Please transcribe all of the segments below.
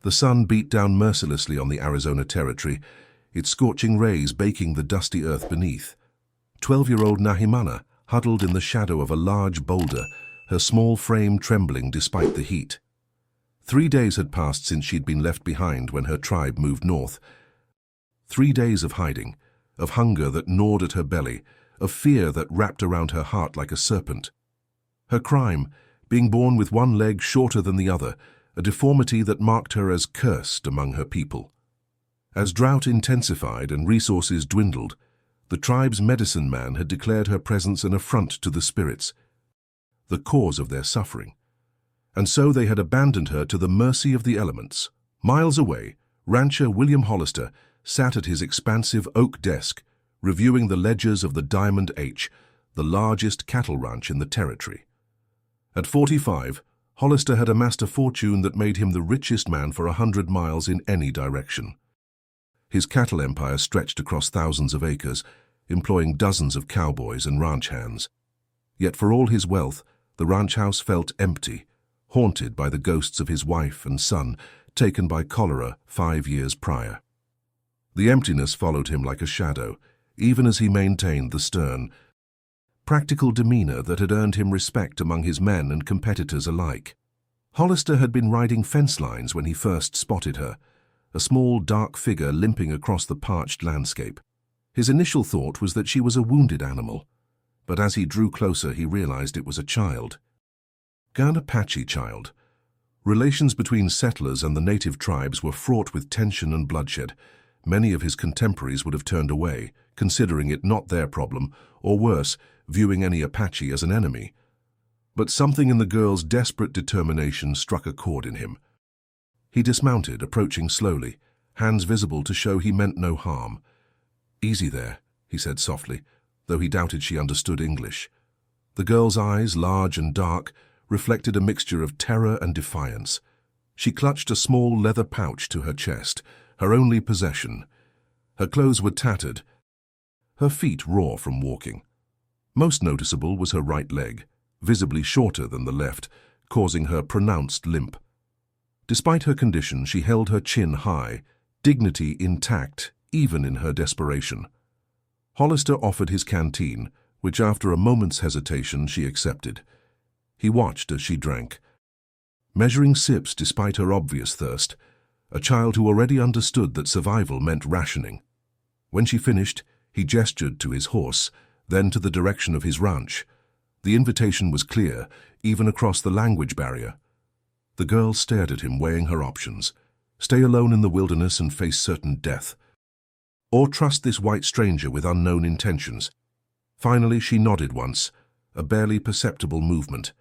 The sun beat down mercilessly on the Arizona territory, its scorching rays baking the dusty earth beneath. 12-year-old Nahimana huddled in the shadow of a large boulder, her small frame trembling despite the heat. 3 days had passed since she'd been left behind when her tribe moved north. 3 days of hiding, of hunger that gnawed at her belly, of fear that wrapped around her heart like a serpent. Her crime, being born with one leg shorter than the other, a deformity that marked her as cursed among her people. As drought intensified and resources dwindled, the tribe's medicine man had declared her presence an affront to the spirits, the cause of their suffering. And so they had abandoned her to the mercy of the elements. Miles away, rancher William Hollister sat at his expansive oak desk, reviewing the ledgers of the Diamond H, the largest cattle ranch in the territory. At 45, Hollister had amassed a fortune that made him the richest man for 100 miles in any direction. His cattle empire stretched across thousands of acres, employing dozens of cowboys and ranch hands. Yet for all his wealth, the ranch house felt empty, haunted by the ghosts of his wife and son, taken by cholera 5 years prior. The emptiness followed him like a shadow, even as he maintained the stern, practical demeanor that had earned him respect among his men and competitors alike. Hollister had been riding fence lines when he first spotted her, a small, dark figure limping across the parched landscape. His initial thought was that she was a wounded animal, but as he drew closer he realized it was a child. An Apache child. Relations between settlers and the native tribes were fraught with tension and bloodshed. Many of his contemporaries would have turned away, considering it not their problem, or worse, viewing any Apache as an enemy. But something in the girl's desperate determination struck a chord in him. He dismounted, approaching slowly, hands visible to show he meant no harm. "Easy there," he said softly, though he doubted she understood English. The girl's eyes, large and dark, reflected a mixture of terror and defiance. She clutched a small leather pouch to her chest, her only possession. Her clothes were tattered, her feet raw from walking. Most noticeable was her right leg, visibly shorter than the left, causing her pronounced limp. Despite her condition, she held her chin high, dignity intact, even in her desperation. Hollister offered his canteen, which after a moment's hesitation she accepted. He watched as she drank, measuring sips despite her obvious thirst, a child who already understood that survival meant rationing. When she finished, he gestured to his horse, then to the direction of his ranch. The invitation was clear, even across the language barrier. The girl stared at him, weighing her options. Stay alone in the wilderness and face certain death, or trust this white stranger with unknown intentions. Finally, she nodded once, a barely perceptible movement.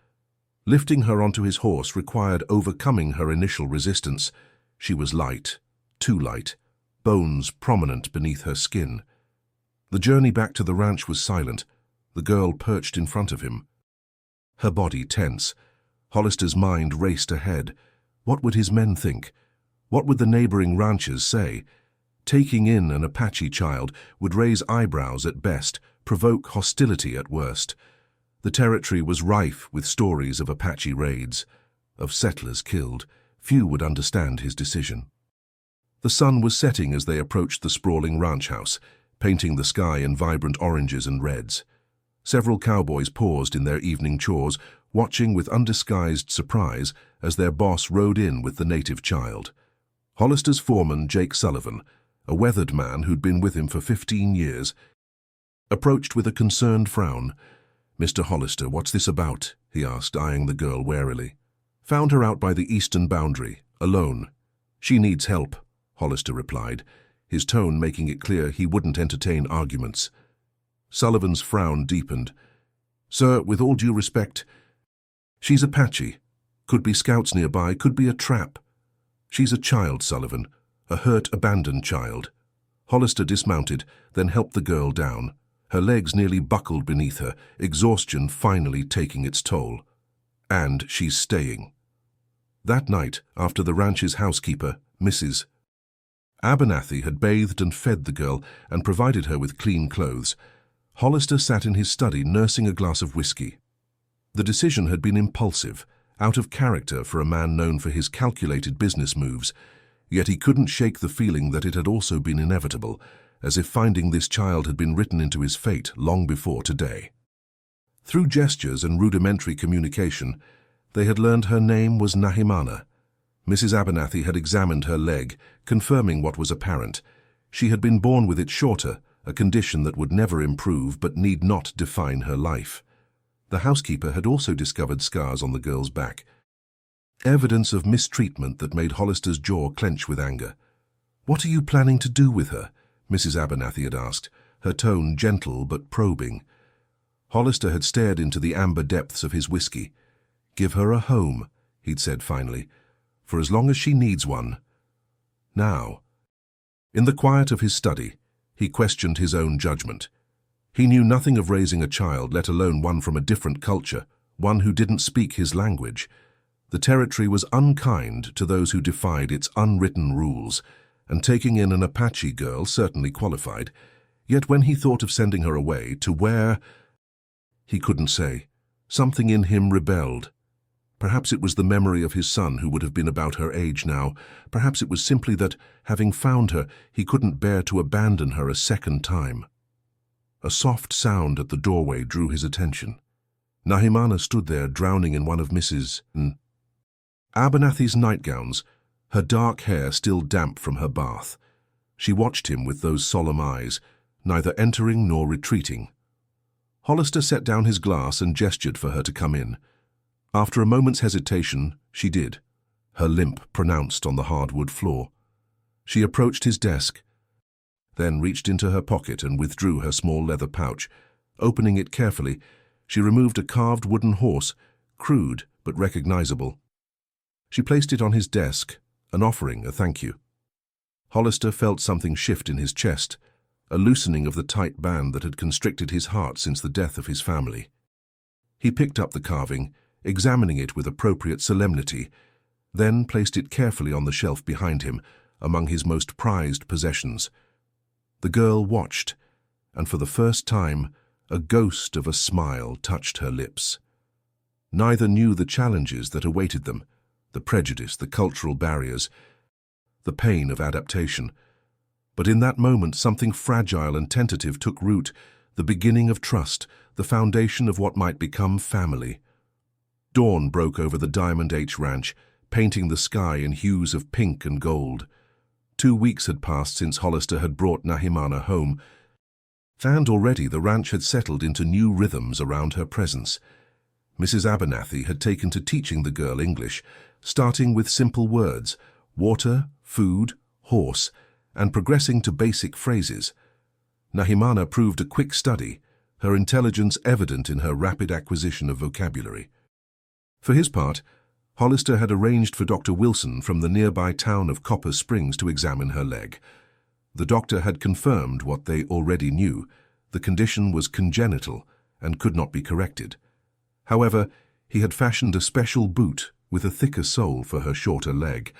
Lifting her onto his horse required overcoming her initial resistance. She was light, too light, bones prominent beneath her skin. The journey back to the ranch was silent, the girl perched in front of him, her body tense. Hollister's mind raced ahead. What would his men think? What would the neighboring ranchers say? Taking in an Apache child would raise eyebrows at best, provoke hostility at worst. The territory was rife with stories of Apache raids, of settlers killed. Few would understand his decision. The sun was setting as they approached the sprawling ranch house, painting the sky in vibrant oranges and reds. Several cowboys paused in their evening chores, watching with undisguised surprise as their boss rode in with the native child. Hollister's foreman, Jake Sullivan, a weathered man who'd been with him for 15 years, approached with a concerned frown. "Mr. Hollister, what's this about?" he asked, eyeing the girl warily. "Found her out by the eastern boundary, alone. She needs help," Hollister replied, his tone making it clear he wouldn't entertain arguments. Sullivan's frown deepened. "Sir, with all due respect, she's Apache. Could be scouts nearby, could be a trap. She's a child, Sullivan, a hurt, abandoned child." Hollister dismounted, then helped the girl down. Her legs nearly buckled beneath her, exhaustion finally taking its toll. "And she's staying." That night, after the ranch's housekeeper, Mrs. Abernathy, had bathed and fed the girl and provided her with clean clothes, Hollister sat in his study nursing a glass of whiskey. The decision had been impulsive, out of character for a man known for his calculated business moves, yet he couldn't shake the feeling that it had also been inevitable, as if finding this child had been written into his fate long before today. Through gestures and rudimentary communication, they had learned her name was Nahimana. Mrs. Abernathy had examined her leg, confirming what was apparent. She had been born with it shorter, a condition that would never improve but need not define her life. The housekeeper had also discovered scars on the girl's back, evidence of mistreatment that made Hollister's jaw clench with anger. "What are you planning to do with her?" Mrs. Abernathy had asked, her tone gentle but probing. Hollister had stared into the amber depths of his whiskey. "Give her a home," he'd said finally, "for as long as she needs one." Now, in the quiet of his study, he questioned his own judgment. He knew nothing of raising a child, let alone one from a different culture, one who didn't speak his language. The territory was unkind to those who defied its unwritten rules, and taking in an Apache girl certainly qualified. Yet when he thought of sending her away, to where? He couldn't say. Something in him rebelled. Perhaps it was the memory of his son, who would have been about her age now. Perhaps it was simply that, having found her, he couldn't bear to abandon her a second time. A soft sound at the doorway drew his attention. Nahimana stood there, drowning in one of Mrs. Abernathy's nightgowns, her dark hair still damp from her bath. She watched him with those solemn eyes, neither entering nor retreating. Hollister set down his glass and gestured for her to come in. After a moment's hesitation, she did, her limp pronounced on the hardwood floor. She approached his desk, then reached into her pocket and withdrew her small leather pouch. Opening it carefully, she removed a carved wooden horse, crude but recognizable. She placed it on his desk, an offering, a thank you. Hollister felt something shift in his chest, a loosening of the tight band that had constricted his heart since the death of his family. He picked up the carving, examining it with appropriate solemnity, then placed it carefully on the shelf behind him, among his most prized possessions. The girl watched, and for the first time, a ghost of a smile touched her lips. Neither knew the challenges that awaited them, the prejudice, the cultural barriers, the pain of adaptation. But in that moment, something fragile and tentative took root, the beginning of trust, the foundation of what might become family. Dawn broke over the Diamond H Ranch, painting the sky in hues of pink and gold. 2 weeks had passed since Hollister had brought Nahimana home, and already the ranch had settled into new rhythms around her presence. Mrs. Abernathy had taken to teaching the girl English, starting with simple words, water, food, horse, and progressing to basic phrases. Nahimana proved a quick study, her intelligence evident in her rapid acquisition of vocabulary. For his part, Hollister had arranged for Dr. Wilson from the nearby town of Copper Springs to examine her leg. The doctor had confirmed what they already knew. The condition was congenital and could not be corrected. However, he had fashioned a special boot with a thicker sole for her shorter leg,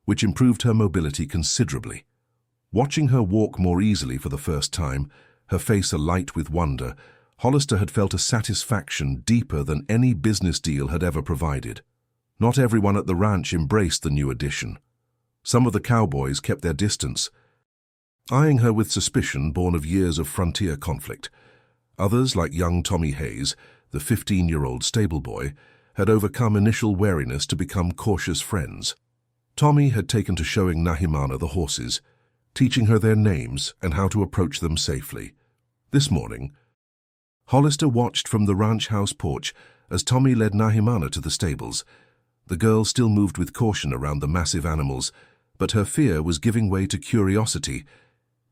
which improved her mobility considerably. Watching her walk more easily for the first time, her face alight with wonder, Hollister had felt a satisfaction deeper than any business deal had ever provided. Not everyone at the ranch embraced the new addition. Some of the cowboys kept their distance, eyeing her with suspicion born of years of frontier conflict. Others, like young Tommy Hayes, the 15-year-old stable boy, had overcome initial wariness to become cautious friends. Tommy had taken to showing Nahimana the horses, teaching her their names and how to approach them safely. This morning, Hollister watched from the ranch house porch as Tommy led Nahimana to the stables. The girl still moved with caution around the massive animals, but her fear was giving way to curiosity.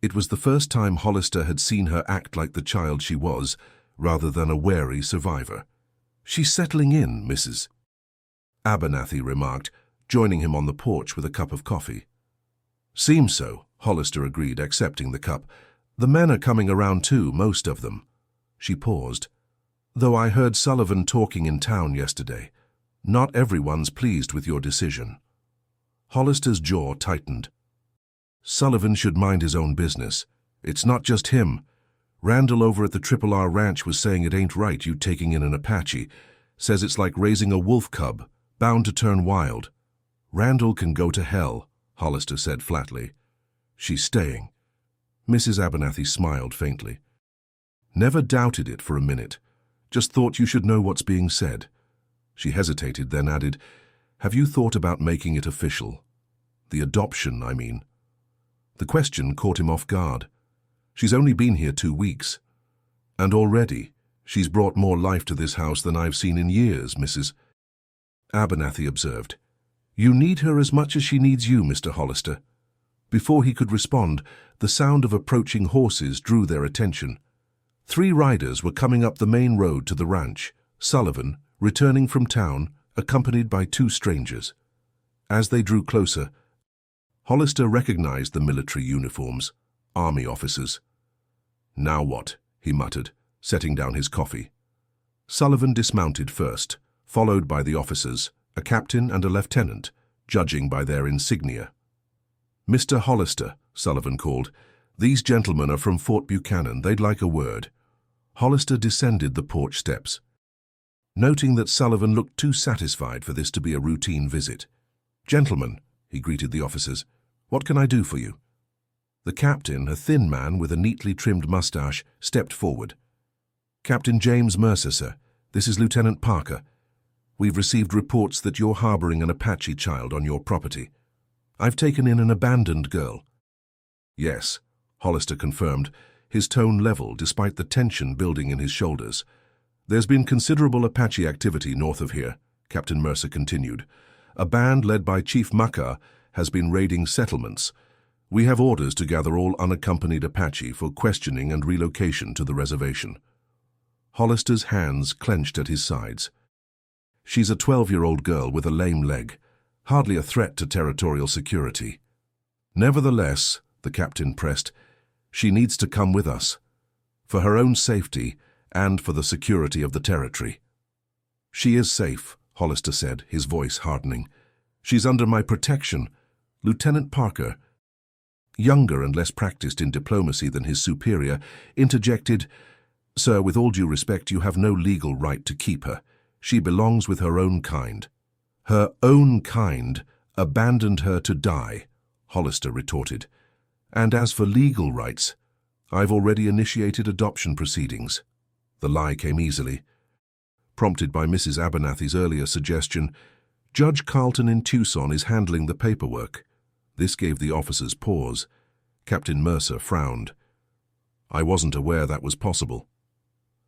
It was the first time Hollister had seen her act like the child she was, rather than a wary survivor. "She's settling in, Mrs. Abernathy remarked, joining him on the porch with a cup of coffee. "Seems so," Hollister agreed, accepting the cup. "The men are coming around too, most of them." She paused. "Though I heard Sullivan talking in town yesterday. Not everyone's pleased with your decision." Hollister's jaw tightened. "Sullivan should mind his own business. It's not just him. Randall over at the Triple R Ranch was saying it ain't right you taking in an Apache. Says it's like raising a wolf cub, bound to turn wild. Randall can go to hell, Hollister said flatly. She's staying. Mrs. Abernathy smiled faintly. Never doubted it for a minute. Just thought you should know what's being said. She hesitated, then added, Have you thought about making it official? The adoption, I mean. The question caught him off guard. She's only been here 2 weeks. And already, she's brought more life to this house than I've seen in years, Mrs. Abernathy observed. You need her as much as she needs you, Mr. Hollister. Before he could respond, the sound of approaching horses drew their attention. 3 riders were coming up the main road to the ranch, Sullivan, returning from town, accompanied by 2 strangers. As they drew closer, Hollister recognized the military uniforms, army officers. Now what? He muttered, setting down his coffee. Sullivan dismounted first, followed by the officers, a captain and a lieutenant, judging by their insignia. Mr. Hollister, Sullivan called, these gentlemen are from Fort Buchanan. They'd like a word. Hollister descended the porch steps, noting that Sullivan looked too satisfied for this to be a routine visit. Gentlemen, he greeted the officers, what can I do for you? The captain, a thin man with a neatly trimmed mustache, stepped forward. Captain James Mercer, sir. This is Lieutenant Parker. We've received reports that you're harboring an Apache child on your property. I've taken in an abandoned girl. Yes, Hollister confirmed, his tone level despite the tension building in his shoulders. There's been considerable Apache activity north of here, Captain Mercer continued. A band led by Chief Makar has been raiding settlements. We have orders to gather all unaccompanied Apache for questioning and relocation to the reservation. Hollister's hands clenched at his sides. She's a 12-year-old girl with a lame leg, hardly a threat to territorial security. Nevertheless, the captain pressed, she needs to come with us, for her own safety and for the security of the territory. She is safe, Hollister said, his voice hardening. She's under my protection. Lieutenant Parker, younger and less practiced in diplomacy than his superior, interjected, Sir, with all due respect, you have no legal right to keep her. She belongs with her own kind. Her own kind abandoned her to die, Hollister retorted. And as for legal rights, I've already initiated adoption proceedings. The lie came easily. Prompted by Mrs. Abernathy's earlier suggestion, Judge Carlton in Tucson is handling the paperwork. This gave the officers pause. Captain Mercer frowned. I wasn't aware that was possible.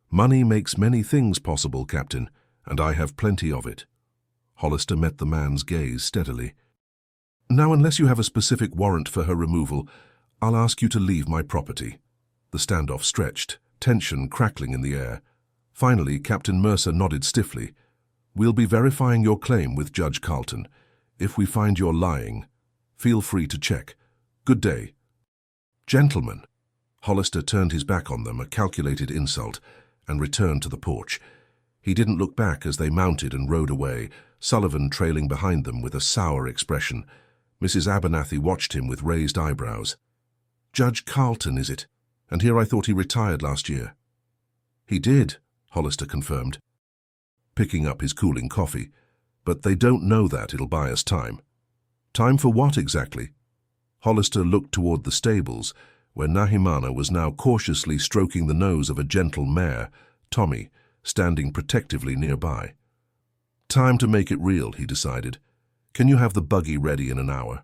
Money makes many things possible, Captain, and I have plenty of it. Hollister met the man's gaze steadily. Now, unless you have a specific warrant for her removal, I'll ask you to leave my property. The standoff stretched, tension crackling in the air. Finally, Captain Mercer nodded stiffly. We'll be verifying your claim with Judge Carlton. If we find you're lying, feel free to check. Good day. Gentlemen. Hollister turned his back on them, a calculated insult, and returned to the porch. He didn't look back as they mounted and rode away, Sullivan trailing behind them with a sour expression. Mrs. Abernathy watched him with raised eyebrows. Judge Carlton, is it? And here I thought he retired last year. He did, Hollister confirmed, picking up his cooling coffee. But they don't know that. It'll buy us time. Time for what exactly? Hollister looked toward the stables, where Nahimana was now cautiously stroking the nose of a gentle mare, Tommy, standing protectively nearby. Time to make it real, he decided. Can you have the buggy ready in an hour?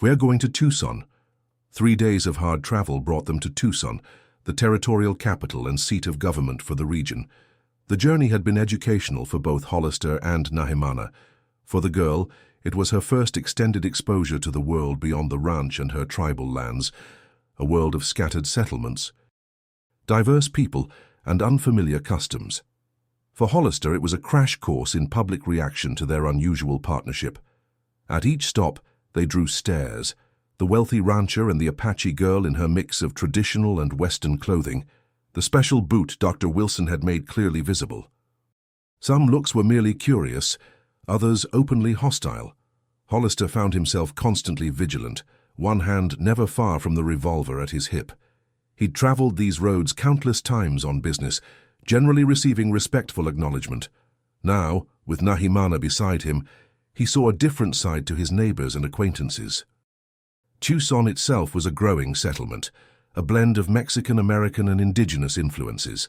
We're going to Tucson. 3 days of hard travel brought them to Tucson, the territorial capital and seat of government for the region. The journey had been educational for both Hollister and Nahimana. For the girl, it was her first extended exposure to the world beyond the ranch and her tribal lands, a world of scattered settlements, diverse people, and unfamiliar customs. For Hollister, it was a crash course in public reaction to their unusual partnership. At each stop, they drew stares. The wealthy rancher and the Apache girl in her mix of traditional and Western clothing, the special boot Dr. Wilson had made clearly visible. Some looks were merely curious, others openly hostile. Hollister found himself constantly vigilant, one hand never far from the revolver at his hip. He'd traveled these roads countless times on business, generally receiving respectful acknowledgement. Now, with Nahimana beside him, he saw a different side to his neighbors and acquaintances. Tucson itself was a growing settlement, a blend of Mexican, American, and indigenous influences.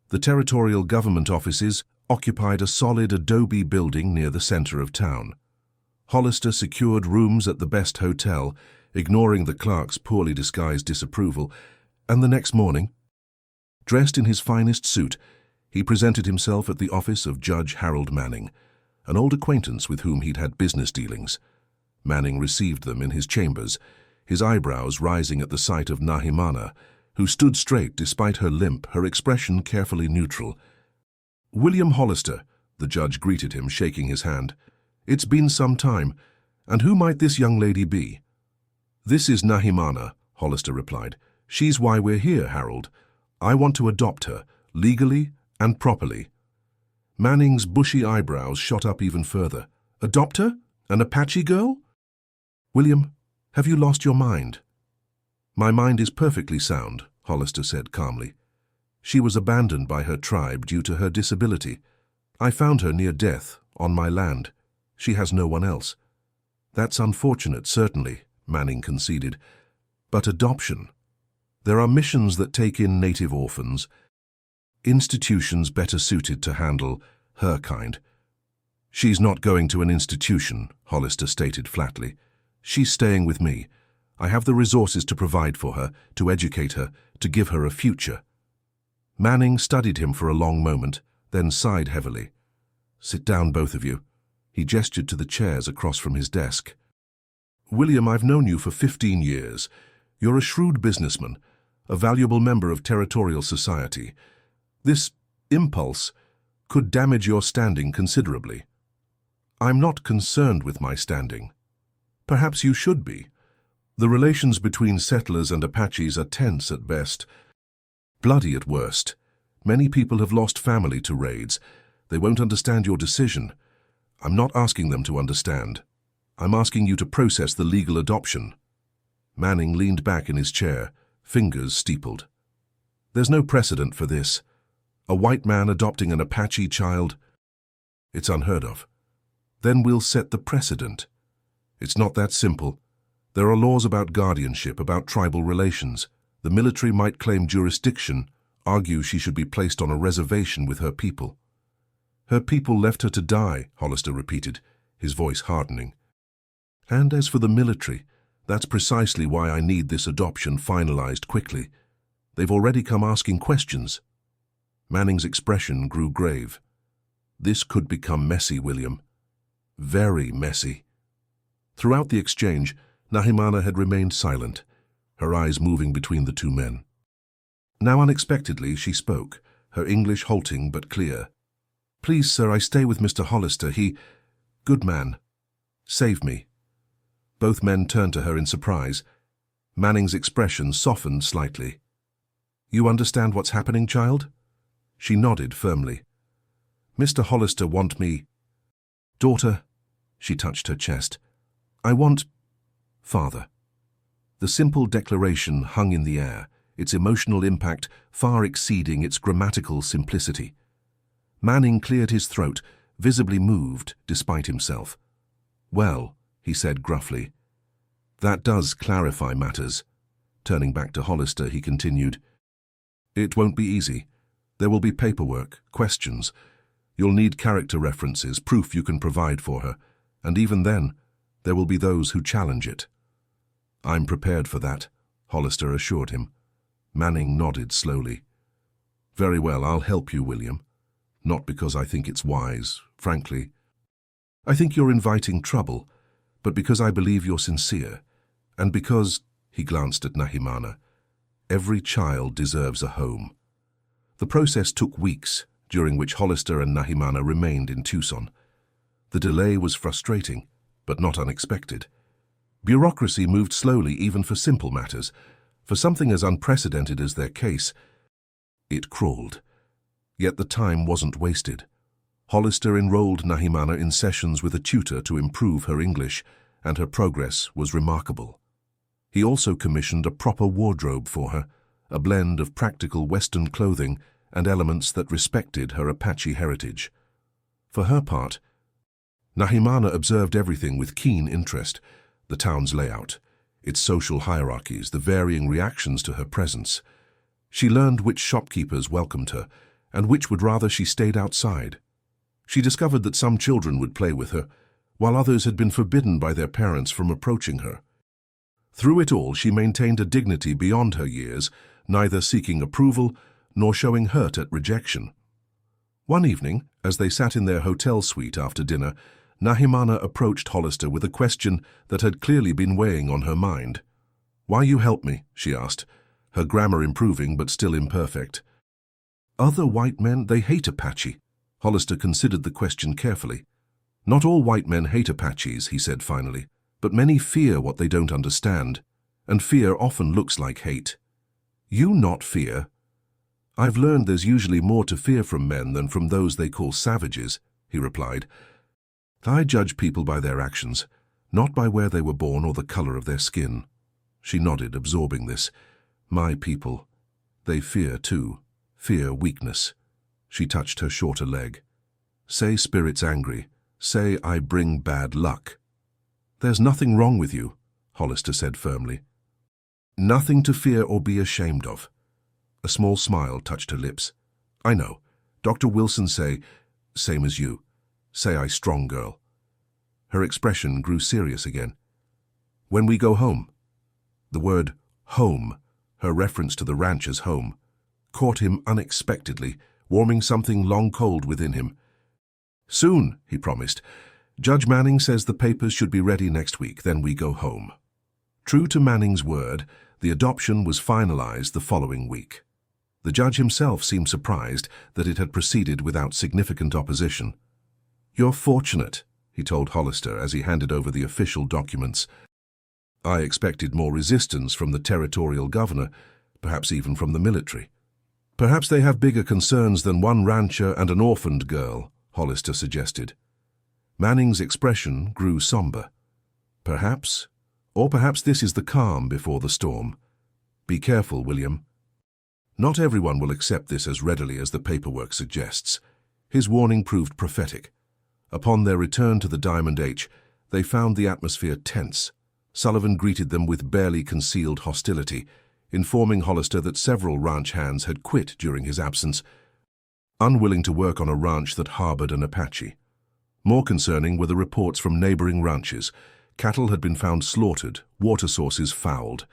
The territorial government offices occupied a solid adobe building near the center of town. Hollister secured rooms at the best hotel, ignoring the clerk's poorly disguised disapproval, and the next morning, dressed in his finest suit, he presented himself at the office of Judge Harold Manning, an old acquaintance with whom he'd had business dealings. Manning received them in his chambers, his eyebrows rising at the sight of Nahimana, who stood straight despite her limp, her expression carefully neutral. "William Hollister," the judge greeted him, shaking his hand. "It's been some time, and who might this young lady be?" "This is Nahimana," Hollister replied. "She's why we're here, Harold. I want to adopt her, legally and properly." Manning's bushy eyebrows shot up even further. "Adopt her? An Apache girl?" "William, have you lost your mind?" "My mind is perfectly sound," Hollister said calmly. "She was abandoned by her tribe due to her disability. I found her near death, on my land. She has no one else." "That's unfortunate, certainly," Manning conceded. "But adoption? There are missions that take in native orphans, institutions better suited to handle her kind." "She's not going to an institution," Hollister stated flatly. "She's staying with me. I have the resources to provide for her, to educate her, to give her a future." Manning studied him for a long moment, then sighed heavily. "Sit down, both of you." He gestured to the chairs across from his desk. "William, I've known you for 15 years. You're a shrewd businessman, a valuable member of territorial society. This impulse could damage your standing considerably." "I'm not concerned with my standing." "Perhaps you should be. The relations between settlers and Apaches are tense at best, bloody at worst. Many people have lost family to raids. They won't understand your decision. I'm not asking them to understand. I'm asking you to process the legal adoption." Manning leaned back in his chair, fingers steepled. "There's no precedent for this. A white man adopting an Apache child? It's unheard of." "Then we'll set the precedent." "It's not that simple. There are laws about guardianship, about tribal relations. The military might claim jurisdiction, argue she should be placed on a reservation with her people." "Her people left her to die," Hollister repeated, his voice hardening. "And as for the military, that's precisely why I need this adoption finalized quickly. They've already come asking questions." Manning's expression grew grave. "This could become messy, William. Very messy." Throughout the exchange, Nahimana had remained silent, her eyes moving between the two men. Now unexpectedly she spoke, her English halting but clear. "Please, sir, I stay with Mr. Hollister. He... good man. Save me." Both men turned to her in surprise. Manning's expression softened slightly. "You understand what's happening, child?" She nodded firmly. "Mr. Hollister want me..." "Daughter," she touched her chest. "I want... father." The simple declaration hung in the air, its emotional impact far exceeding its grammatical simplicity. Manning cleared his throat, visibly moved despite himself. "Well," he said gruffly, "that does clarify matters." Turning back to Hollister, he continued, "It won't be easy. There will be paperwork, questions. You'll need character references, proof you can provide for her, and even then, there will be those who challenge it." "I'm prepared for that," Hollister assured him. Manning nodded slowly. "Very well, I'll help you, William. Not because I think it's wise, frankly. I think you're inviting trouble, but because I believe you're sincere, and because," he glanced at Nahimana, "every child deserves a home." The process took weeks, during which Hollister and Nahimana remained in Tucson. The delay was frustrating, but not unexpected. Bureaucracy moved slowly even for simple matters. For something as unprecedented as their case, it crawled. Yet the time wasn't wasted. Hollister enrolled Nahimana in sessions with a tutor to improve her English, and her progress was remarkable. He also commissioned a proper wardrobe for her, a blend of practical Western clothing and elements that respected her Apache heritage. For her part, Nahimana observed everything with keen interest: the town's layout, its social hierarchies, the varying reactions to her presence. She learned which shopkeepers welcomed her, and which would rather she stayed outside. She discovered that some children would play with her, while others had been forbidden by their parents from approaching her. Through it all, she maintained a dignity beyond her years, neither seeking approval nor showing hurt at rejection. One evening, as they sat in their hotel suite after dinner, Nahimana approached Hollister with a question that had clearly been weighing on her mind. "Why you help me?" she asked, her grammar improving but still imperfect. "Other white men, they hate Apache." Hollister considered the question carefully. "Not all white men hate Apaches," he said finally, "but many fear what they don't understand, and fear often looks like hate. You not fear?" "I've learned there's usually more to fear from men than from those they call savages," he replied. "I judge people by their actions, not by where they were born or the color of their skin." She nodded, absorbing this. "My people. They fear too. Fear weakness." She touched her shorter leg. "Say spirit's angry. Say I bring bad luck." "There's nothing wrong with you," Hollister said firmly. "Nothing to fear or be ashamed of." A small smile touched her lips. "I know. Dr. Wilson say, same as you. Say I strong girl." Her expression grew serious again. "When we go home." The word home, her reference to the rancher's home, caught him unexpectedly, warming something long cold within him. "Soon," he promised. "Judge Manning says the papers should be ready next week, then we go home." True to Manning's word, the adoption was finalized the following week. The judge himself seemed surprised that it had proceeded without significant opposition. "You're fortunate," he told Hollister as he handed over the official documents. "I expected more resistance from the territorial governor, perhaps even from the military." "Perhaps they have bigger concerns than one rancher and an orphaned girl," Hollister suggested. Manning's expression grew somber. "Perhaps, or perhaps this is the calm before the storm. Be careful, William. Not everyone will accept this as readily as the paperwork suggests." His warning proved prophetic. Upon their return to the Diamond H, they found the atmosphere tense. Sullivan greeted them with barely concealed hostility, informing Hollister that several ranch hands had quit during his absence, unwilling to work on a ranch that harbored an Apache. More concerning were the reports from neighboring ranches. Cattle had been found slaughtered, water sources fouled.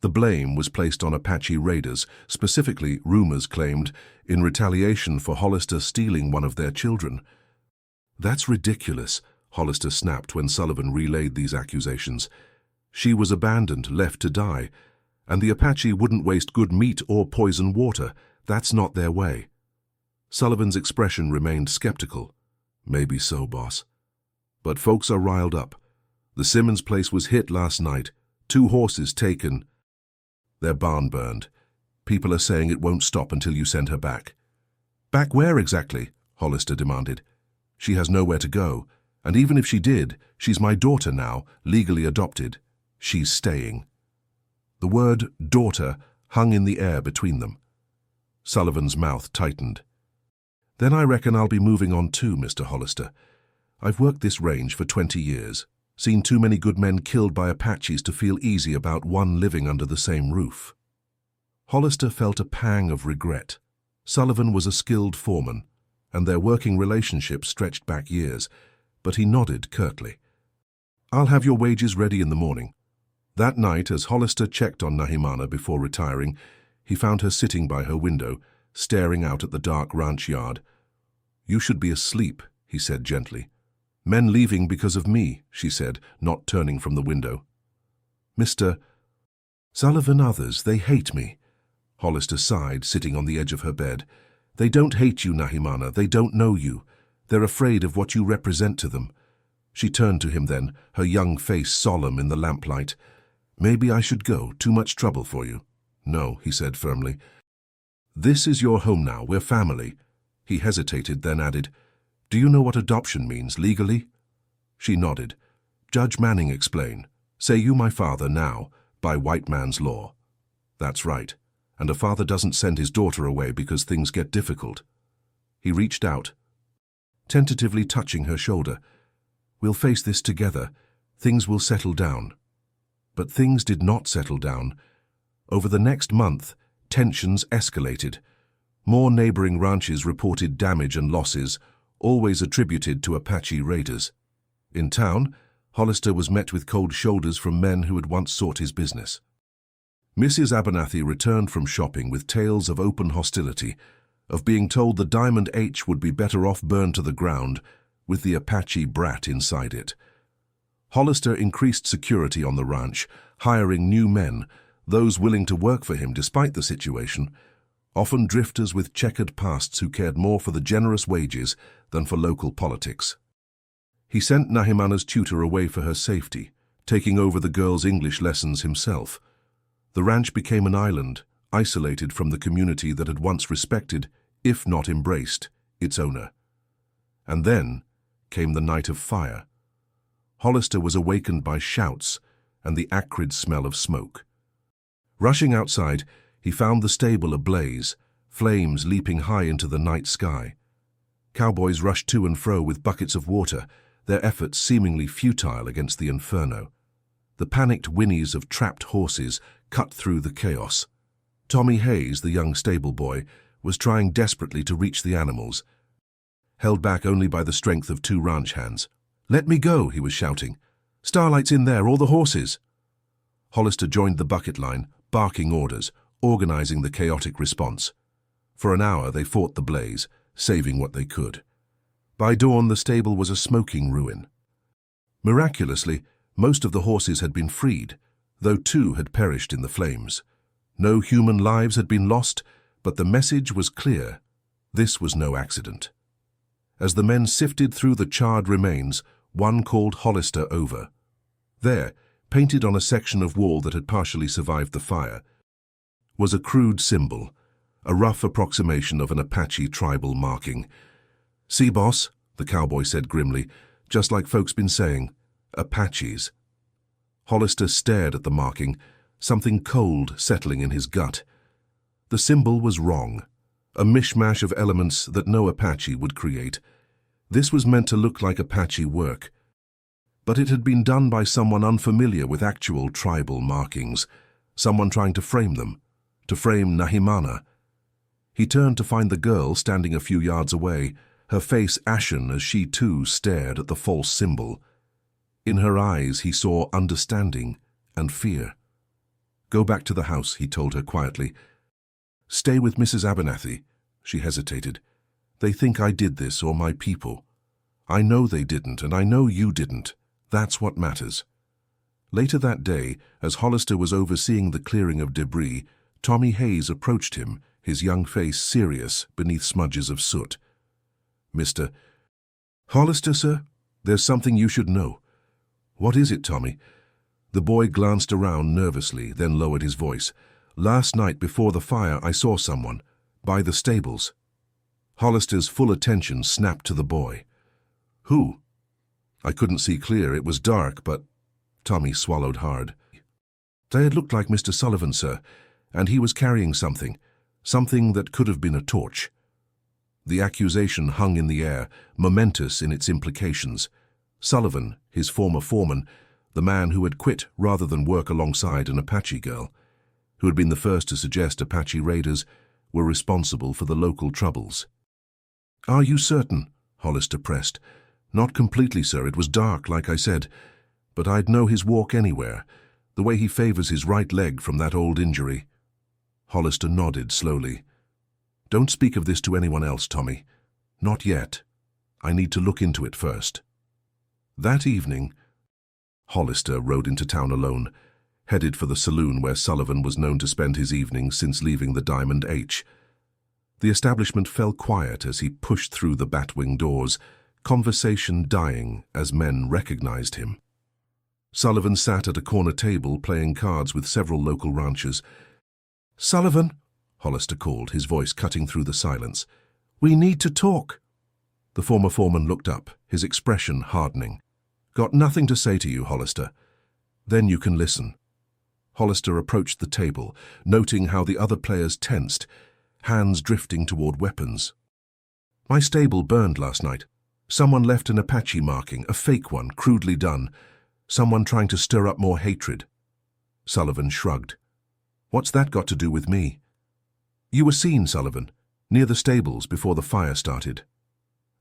The blame was placed on Apache raiders, specifically, rumors claimed, in retaliation for Hollister stealing one of their children. "That's ridiculous," Hollister snapped when Sullivan relayed these accusations. "She was abandoned, left to die, and the Apache wouldn't waste good meat or poison water. That's not their way." Sullivan's expression remained skeptical. "Maybe so, boss. But folks are riled up. The Simmons place was hit last night. 2 horses taken. Their barn burned. People are saying it won't stop until you send her back." "Back where exactly?" Hollister demanded. "She has nowhere to go, and even if she did, she's my daughter now, legally adopted. She's staying." The word daughter hung in the air between them. Sullivan's mouth tightened. "Then I reckon I'll be moving on too, Mr. Hollister. I've worked this range for 20 years. Seen too many good men killed by Apaches to feel easy about one living under the same roof." Hollister felt a pang of regret. Sullivan was a skilled foreman, and their working relationship stretched back years, but he nodded curtly. "I'll have your wages ready in the morning." That night, as Hollister checked on Nahimana before retiring, he found her sitting by her window, staring out at the dark ranch yard. "You should be asleep," he said gently. "Men leaving because of me," she said, not turning from the window. "Mr. Sullivan, others, they hate me." Hollister sighed, sitting on the edge of her bed. "They don't hate you, Nahimana. They don't know you. They're afraid of what you represent to them." She turned to him then, her young face solemn in the lamplight. "Maybe I should go. Too much trouble for you." "No," he said firmly. "This is your home now. We're family." He hesitated, then added, "Do you know what adoption means legally?" She nodded. "Judge Manning explain. Say you my father now, by white man's law." "That's right. And a father doesn't send his daughter away because things get difficult." He reached out. tentatively touching her shoulder. "We'll face this together. Things will settle down." But things did not settle down. Over the next month, tensions escalated. More neighboring ranches reported damage and losses, always attributed to Apache raiders. In town, Hollister was met with cold shoulders from men who had once sought his business. Mrs. Abernathy returned from shopping with tales of open hostility, of being told the Diamond H would be better off burned to the ground, with the Apache brat inside it. Hollister increased security on the ranch, hiring new men, those willing to work for him despite the situation, often drifters with checkered pasts who cared more for the generous wages than for local politics. He sent Nahimana's tutor away for her safety, taking over the girls' English lessons himself. The ranch became an island, isolated from the community that had once respected, if not embraced, its owner. And then came the night of fire. Hollister was awakened by shouts and the acrid smell of smoke. Rushing outside, he found the stable ablaze, flames leaping high into the night sky. Cowboys rushed to and fro with buckets of water, their efforts seemingly futile against the inferno. The panicked whinnies of trapped horses cut through the chaos. Tommy Hayes, the young stable boy, was trying desperately to reach the animals, held back only by the strength of two ranch hands. "Let me go," he was shouting. "Starlight's in there, all the horses." Hollister joined the bucket line, barking orders, organizing the chaotic response. For an hour they fought the blaze, saving what they could. By dawn the stable was a smoking ruin. Miraculously, most of the horses had been freed, though 2 had perished in the flames. No human lives had been lost, but the message was clear. This was no accident. As the men sifted through the charred remains, one called Hollister over. There, painted on a section of wall that had partially survived the fire, was a crude symbol, a rough approximation of an Apache tribal marking. "See, boss," the cowboy said grimly, "just like folks been saying, Apaches." Hollister stared at the marking, something cold settling in his gut. The symbol was wrong, a mishmash of elements that no Apache would create. This was meant to look like Apache work, but it had been done by someone unfamiliar with actual tribal markings, someone trying to frame them, to frame Nahimana. He turned to find the girl standing a few yards away, her face ashen as she too stared at the false symbol. In her eyes he saw understanding and fear. "Go back to the house," he told her quietly. "Stay with Mrs. Abernathy." She hesitated. "They think I did this, or my people. I know they didn't, and I know you didn't. That's what matters." Later that day, as Hollister was overseeing the clearing of debris, Tommy Hayes approached him, his young face serious beneath smudges of soot. "Mr. Hollister, sir, there's something you should know." "What is it, Tommy?" The boy glanced around nervously, then lowered his voice. "Last night before the fire, I saw someone, by the stables." Hollister's full attention snapped to the boy. "Who?" "I couldn't see clear, it was dark, but—" Tommy swallowed hard. "They had looked like Mr. Sullivan, sir, and he was carrying something that could have been a torch." The accusation hung in the air, momentous in its implications. Sullivan, his former foreman, the man who had quit rather than work alongside an Apache girl, who had been the first to suggest Apache raiders were responsible for the local troubles. "Are you certain?" Hollister pressed. "Not completely, sir. It was dark, like I said, but I'd know his walk anywhere, the way he favors his right leg from that old injury." Hollister nodded slowly. "Don't speak of this to anyone else, Tommy. Not yet. I need to look into it first." That evening, Hollister rode into town alone, headed for the saloon where Sullivan was known to spend his evenings since leaving the Diamond H. The establishment fell quiet as he pushed through the batwing doors, conversation dying as men recognized him. Sullivan sat at a corner table playing cards with several local ranchers. "Sullivan," Hollister called, his voice cutting through the silence. "We need to talk." The former foreman looked up, his expression hardening. "Got nothing to say to you, Hollister. Then you can listen." Hollister approached the table, noting how the other players tensed, hands drifting toward weapons. "My stable burned last night. Someone left an Apache marking, a fake one, crudely done. Someone trying to stir up more hatred. Sullivan shrugged. What's that got to do with me? You were seen, Sullivan, near the stables before the fire started.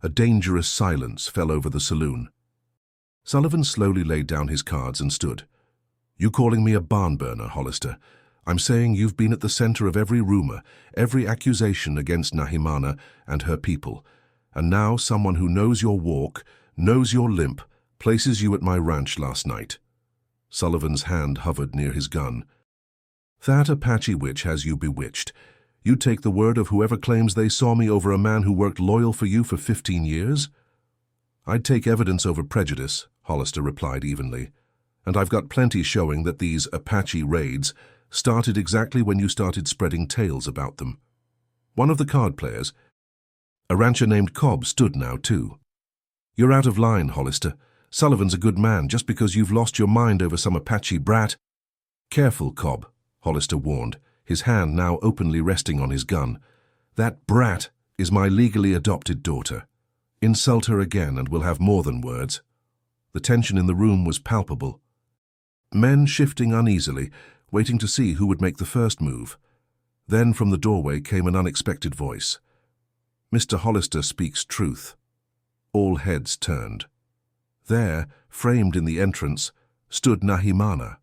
A dangerous silence fell over the saloon. Sullivan slowly laid down his cards and stood. You calling me a barn burner, Hollister? I'm saying you've been at the center of every rumor, every accusation against Nahimana and her people. And now someone who knows your walk, knows your limp, places you at my ranch last night. Sullivan's hand hovered near his gun. That Apache witch has you bewitched. You take the word of whoever claims they saw me over a man who worked loyal for you for 15 years? I'd take evidence over prejudice, Hollister replied evenly. And I've got plenty showing that these Apache raids started exactly when you started spreading tales about them. One of the card players, a rancher named Cobb, stood now too. You're out of line, Hollister. Sullivan's a good man just because you've lost your mind over some Apache brat. Careful, Cobb, Hollister warned, his hand now openly resting on his gun. That brat is my legally adopted daughter. Insult her again and we'll have more than words. The tension in the room was palpable. Men shifting uneasily, waiting to see who would make the first move. Then from the doorway came an unexpected voice. Mr. Hollister speaks truth. All heads turned. There, framed in the entrance, stood Nahimana.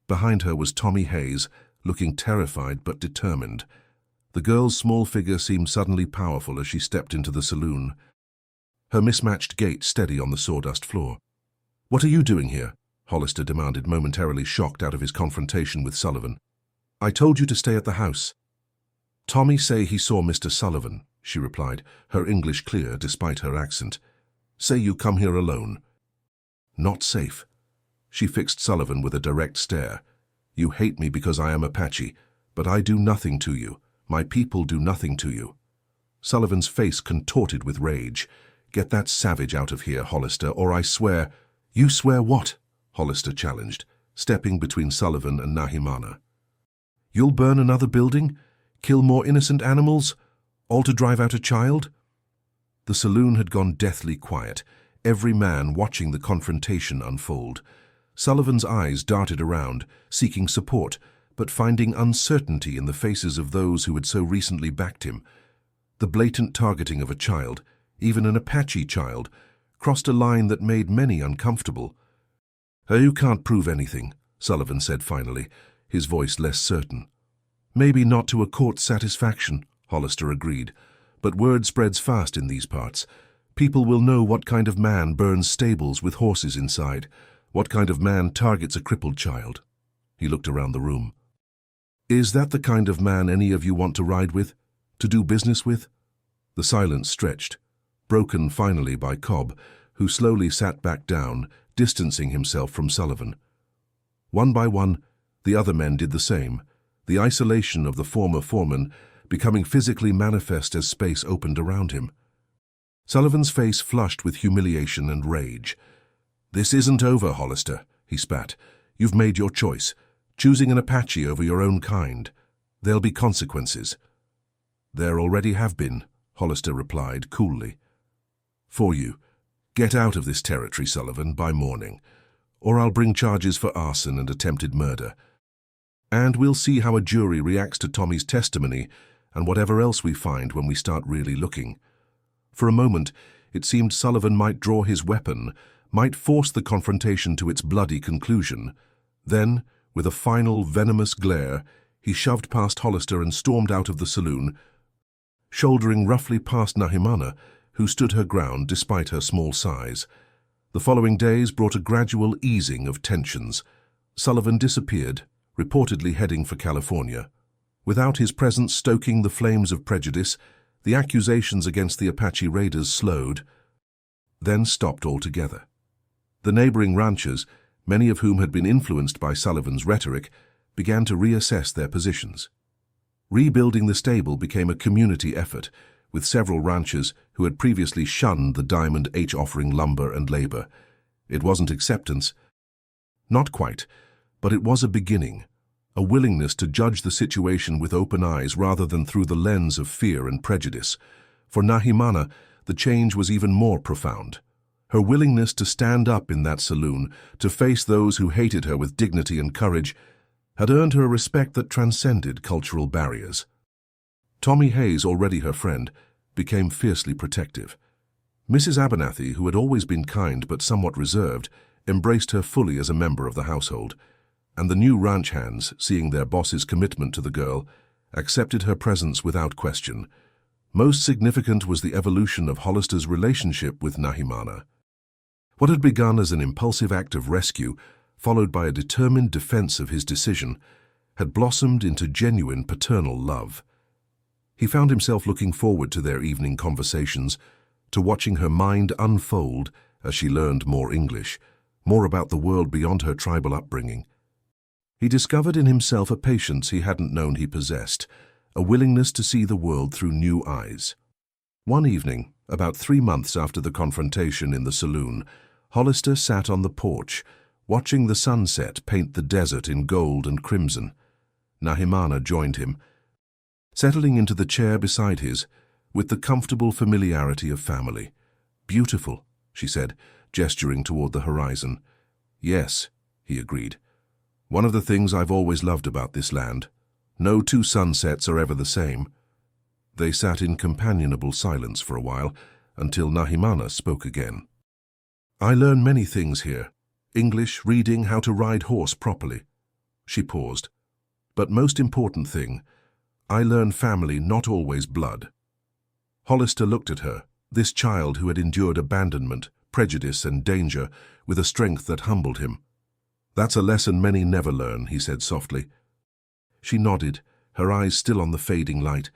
Behind her was Tommy Hayes, looking terrified but determined. The girl's small figure seemed suddenly powerful as she stepped into the saloon. Her mismatched gait steady on the sawdust floor. What are you doing here? Hollister demanded, momentarily shocked out of his confrontation with Sullivan. I told you to stay at the house. Tommy say he saw Mr. Sullivan, she replied, her English clear despite her accent. Say you come here alone. Not safe. She fixed Sullivan with a direct stare. You hate me because I am Apache, but I do nothing to you. My people do nothing to you. Sullivan's face contorted with rage. Get that savage out of here, Hollister, or I swear— You swear what? Hollister challenged, stepping between Sullivan and Nahimana. You'll burn another building? Kill more innocent animals? All to drive out a child? The saloon had gone deathly quiet, every man watching the confrontation unfold. Sullivan's eyes darted around, seeking support, but finding uncertainty in the faces of those who had so recently backed him. The blatant targeting of a child, even an Apache child, crossed a line that made many uncomfortable. You can't prove anything, Sullivan said finally, his voice less certain. Maybe not to a court's satisfaction, Hollister agreed, but word spreads fast in these parts. People will know what kind of man burns stables with horses inside, what kind of man targets a crippled child. He looked around the room. Is that the kind of man any of you want to ride with? To do business with? The silence stretched, broken finally by Cobb, who slowly sat back down, distancing himself from Sullivan. One by one, the other men did the same, the isolation of the former foreman becoming physically manifest as space opened around him. Sullivan's face flushed with humiliation and rage. This isn't over, Hollister, he spat. You've made your choice, choosing an Apache over your own kind. There'll be consequences. There already have been, Hollister replied coolly. For you. Get out of this territory, Sullivan, by morning, or I'll bring charges for arson and attempted murder. And we'll see how a jury reacts to Tommy's testimony and whatever else we find when we start really looking. For a moment, it seemed Sullivan might draw his weapon, might force the confrontation to its bloody conclusion. Then, with a final venomous glare, he shoved past Hollister and stormed out of the saloon, shouldering roughly past Nahimana, who stood her ground despite her small size. The following days brought a gradual easing of tensions. Sullivan disappeared, reportedly heading for California. Without his presence stoking the flames of prejudice, the accusations against the Apache raiders slowed, then stopped altogether. The neighboring ranchers, many of whom had been influenced by Sullivan's rhetoric, began to reassess their positions. Rebuilding the stable became a community effort, with several ranchers who had previously shunned the Diamond H offering lumber and labor. It wasn't acceptance. Not quite, but it was a beginning, a willingness to judge the situation with open eyes rather than through the lens of fear and prejudice. For Nahimana, the change was even more profound. Her willingness to stand up in that saloon, to face those who hated her with dignity and courage, had earned her a respect that transcended cultural barriers. Tommy Hayes, already her friend, became fiercely protective. Mrs. Abernathy, who had always been kind but somewhat reserved, embraced her fully as a member of the household, and the new ranch hands, seeing their boss's commitment to the girl, accepted her presence without question. Most significant was the evolution of Hollister's relationship with Nahimana. What had begun as an impulsive act of rescue, followed by a determined defense of his decision, had blossomed into genuine paternal love. He found himself looking forward to their evening conversations, to watching her mind unfold as she learned more English, more about the world beyond her tribal upbringing. He discovered in himself a patience he hadn't known he possessed, a willingness to see the world through new eyes. One evening, about 3 months after the confrontation in the saloon, Hollister sat on the porch, watching the sunset paint the desert in gold and crimson. Nahimana joined him, settling into the chair beside his, with the comfortable familiarity of family. "Beautiful," she said, gesturing toward the horizon. "Yes," he agreed. "One of the things I've always loved about this land. No two sunsets are ever the same." They sat in companionable silence for a while, until Nahimana spoke again. "I learn many things here. English, reading, how to ride horse properly." She paused. "But most important thing, I learn family, not always blood." Hollister looked at her, this child who had endured abandonment, prejudice and danger, with a strength that humbled him. "That's a lesson many never learn," he said softly. She nodded, her eyes still on the fading light.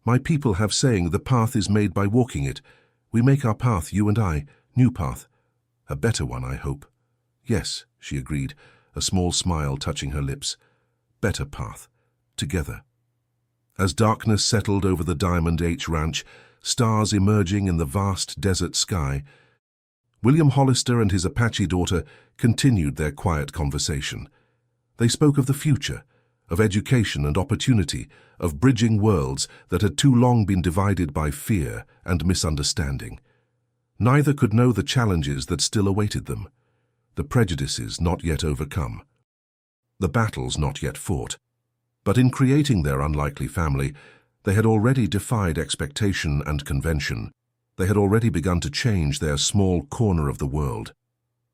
"My people have saying the path is made by walking it. We make our path, you and I, new path. A better one, I hope." "Yes," she agreed, a small smile touching her lips. "Better path. Together." As darkness settled over the Diamond H Ranch, stars emerging in the vast desert sky, William Hollister and his Apache daughter continued their quiet conversation. They spoke of the future, of education and opportunity, of bridging worlds that had too long been divided by fear and misunderstanding. Neither could know the challenges that still awaited them, the prejudices not yet overcome, the battles not yet fought. But in creating their unlikely family, they had already defied expectation and convention. They had already begun to change their small corner of the world.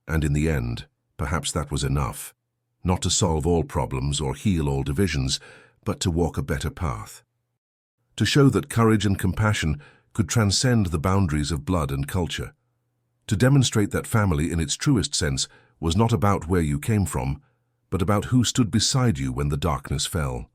And in the end, perhaps that was enough. Not to solve all problems or heal all divisions, but to walk a better path. To show that courage and compassion could transcend the boundaries of blood and culture. To demonstrate that family in its truest sense was not about where you came from, but about who stood beside you when the darkness fell.